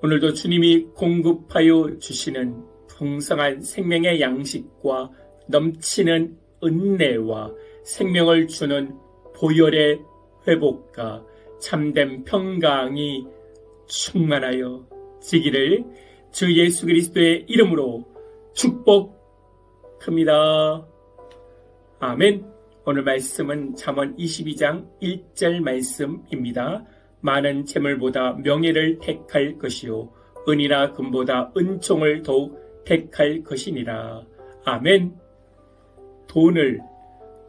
오늘도 주님이 공급하여 주시는 풍성한 생명의 양식과 넘치는 은혜와 생명을 주는 보혈의 회복과 참된 평강이 충만하여 지기를 주 예수 그리스도의 이름으로 축복합니다. 아멘. 오늘 말씀은 잠언 22장 1절 말씀입니다. 많은 재물보다 명예를 택할 것이요 은이나 금보다 은총을 더욱 택할 것이니라. 아멘. 돈을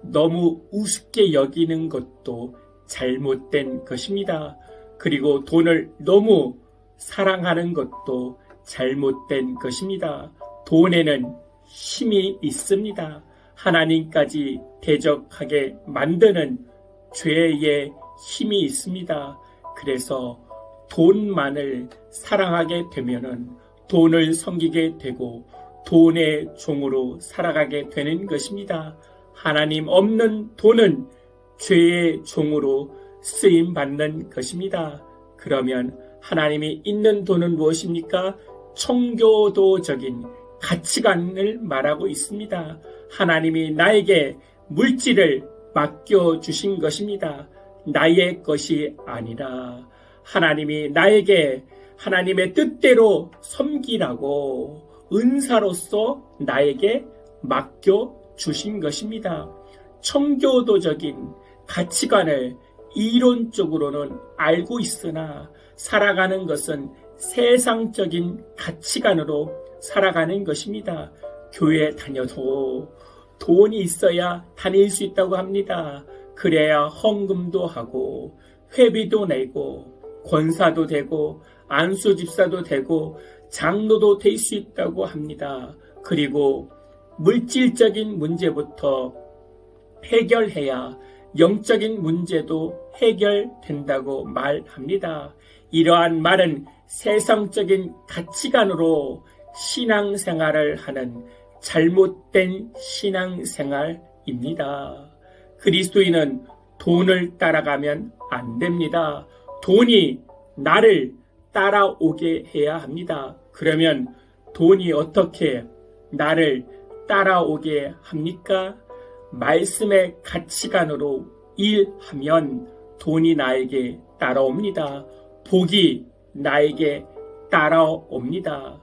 너무 우습게 여기는 것도 잘못된 것입니다. 그리고 돈을 너무 사랑하는 것도 잘못된 것입니다. 돈에는 힘이 있습니다. 하나님까지 대적하게 만드는 죄의 힘이 있습니다. 그래서 돈만을 사랑하게 되면은 돈을 섬기게 되고 돈의 종으로 살아가게 되는 것입니다. 하나님 없는 돈은 죄의 종으로 쓰임받는 것입니다. 그러면 하나님이 있는 돈은 무엇입니까? 청교도적인 가치관을 말하고 있습니다. 하나님이 나에게 물질을 맡겨주신 것입니다. 나의 것이 아니라 하나님이 나에게 하나님의 뜻대로 섬기라고 은사로서 나에게 맡겨주신 것입니다. 청교도적인 가치관을 이론적으로는 알고 있으나 살아가는 것은 세상적인 가치관으로 살아가는 것입니다. 교회 다녀도 돈이 있어야 다닐 수 있다고 합니다. 그래야 헌금도 하고 회비도 내고 권사도 되고 안수집사도 되고 장로도 될 수 있다고 합니다. 그리고 물질적인 문제부터 해결해야 영적인 문제도 해결된다고 말합니다. 이러한 말은 세상적인 가치관으로 신앙생활을 하는 잘못된 신앙생활입니다. 그리스도인은 돈을 따라가면 안 됩니다. 돈이 나를 따라오게 해야 합니다. 그러면 돈이 어떻게 나를 따라오게 합니까? 말씀의 가치관으로 일하면 돈이 나에게 따라옵니다. 복이 나에게 따라옵니다.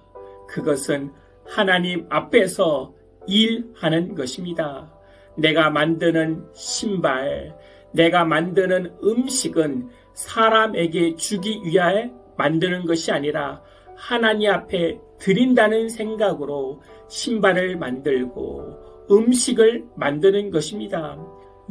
그것은 하나님 앞에서 일하는 것입니다. 내가 만드는 신발, 내가 만드는 음식은 사람에게 주기 위하여 만드는 것이 아니라 하나님 앞에 드린다는 생각으로 신발을 만들고 음식을 만드는 것입니다.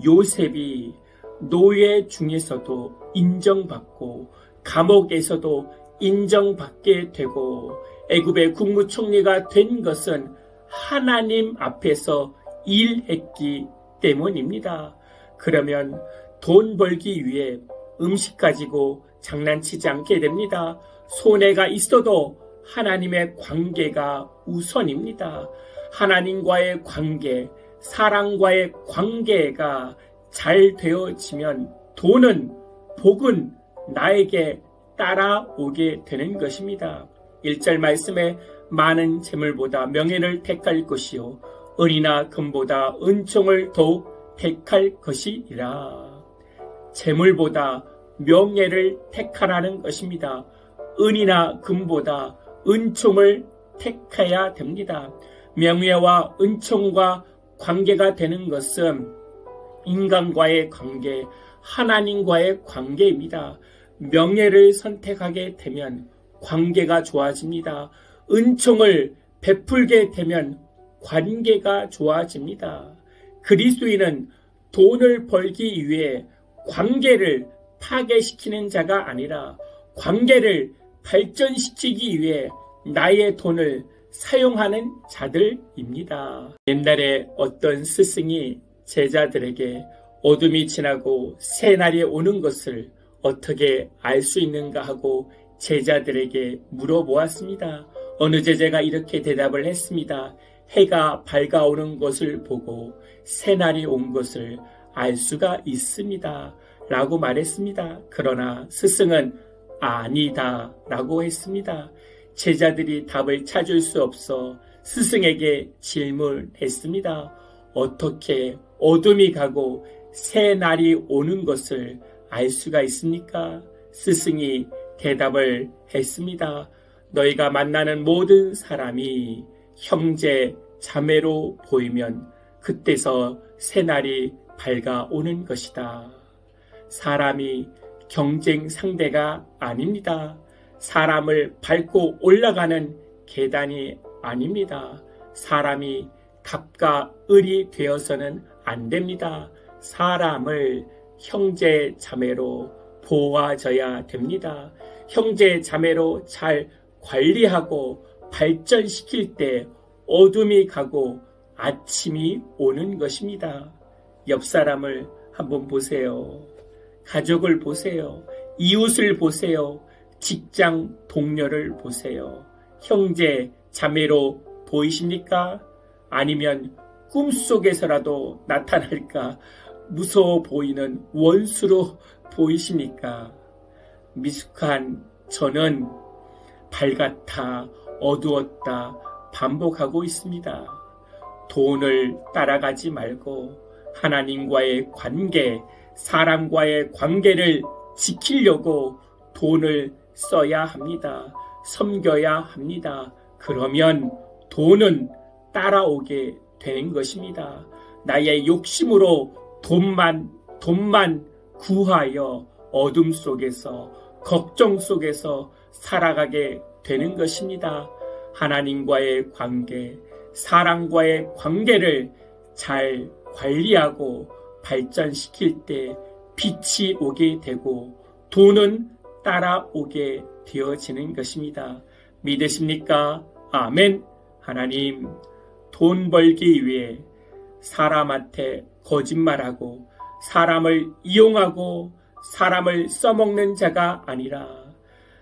요셉이 노예 중에서도 인정받고 감옥에서도 인정받게 되고 애굽의 국무총리가 된 것은 하나님 앞에서 일했기 때문입니다. 그러면 돈 벌기 위해 음식 가지고 장난치지 않게 됩니다. 손해가 있어도 하나님의 관계가 우선입니다. 하나님과의 관계, 사랑과의 관계가 잘 되어지면 돈은, 복은 나에게 따라오게 되는 것입니다. 1절 말씀에 많은 재물보다 명예를 택할 것이요 은이나 금보다 은총을 더욱 택할 것이라. 재물보다 명예를 택하라는 것입니다. 은이나 금보다 은총을 택해야 됩니다. 명예와 은총과 관계가 되는 것은 인간과의 관계, 하나님과의 관계입니다. 명예를 선택하게 되면 관계가 좋아집니다. 은총을 베풀게 되면 관계가 좋아집니다. 그리스도인은 돈을 벌기 위해 관계를 파괴시키는 자가 아니라 관계를 발전시키기 위해 나의 돈을 사용하는 자들입니다. 옛날에 어떤 스승이 제자들에게 어둠이 지나고 새날이 오는 것을 어떻게 알 수 있는가 하고 제자들에게 물어보았습니다. 어느 제자가 이렇게 대답을 했습니다. 해가 밝아오는 것을 보고 새날이 온 것을 알 수가 있습니다. 라고 말했습니다. 그러나 스승은 아니다 라고 했습니다. 제자들이 답을 찾을 수 없어 스승에게 질문했습니다. 어떻게 어둠이 가고 새 날이 오는 것을 알 수가 있습니까? 스승이 대답을 했습니다. 너희가 만나는 모든 사람이 형제, 자매로 보이면 그때서 새날이 밝아오는 것이다. 사람이 경쟁 상대가 아닙니다. 사람을 밟고 올라가는 계단이 아닙니다. 사람이 갑과 을이 되어서는 안 됩니다. 사람을 형제, 자매로 보아져야 됩니다. 형제, 자매로 잘 관리하고 발전시킬 때 어둠이 가고 아침이 오는 것입니다. 옆 사람을 한번 보세요. 가족을 보세요. 이웃을 보세요. 직장 동료를 보세요. 형제, 자매로 보이십니까? 아니면 꿈속에서라도 나타날까 무서워 보이는 원수로 보이십니까? 미숙한 저는 밝았다, 어두웠다 반복하고 있습니다. 돈을 따라가지 말고 하나님과의 관계, 사람과의 관계를 지키려고 돈을 써야 합니다. 섬겨야 합니다. 그러면 돈은 따라오게 되는 것입니다. 나의 욕심으로 돈만 구하여 어둠 속에서 걱정 속에서 살아가게 되는 것입니다. 하나님과의 관계, 사람과의 관계를 잘 관리하고 발전시킬 때 빛이 오게 되고 돈은 따라오게 되어지는 것입니다. 믿으십니까? 아멘. 하나님, 돈 벌기 위해 사람한테 거짓말하고 사람을 이용하고 사람을 써먹는 자가 아니라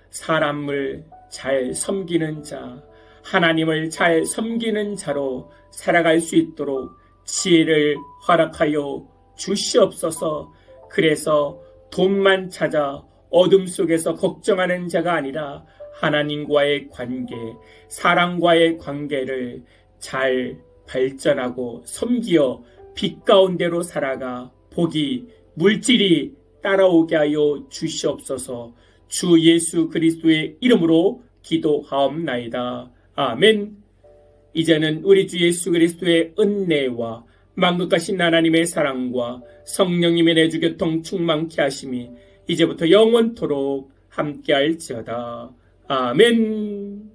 사람을 잘 섬기는 자, 하나님을 잘 섬기는 자로 살아갈 수 있도록 지혜를 허락하여 주시옵소서. 그래서 돈만 찾아 어둠 속에서 걱정하는 자가 아니라 하나님과의 관계, 사람과의 관계를 잘 발전하고 섬기어 빛 가운데로 살아가 복이, 물질이 따라오게 하여 주시옵소서. 주 예수 그리스도의 이름으로 기도하옵나이다. 아멘. 이제는 우리 주 예수 그리스도의 은혜와 만국하신 하나님의 사랑과 성령님의 내주 교통 충만케 하심이 이제부터 영원토록 함께할지어다. 아멘.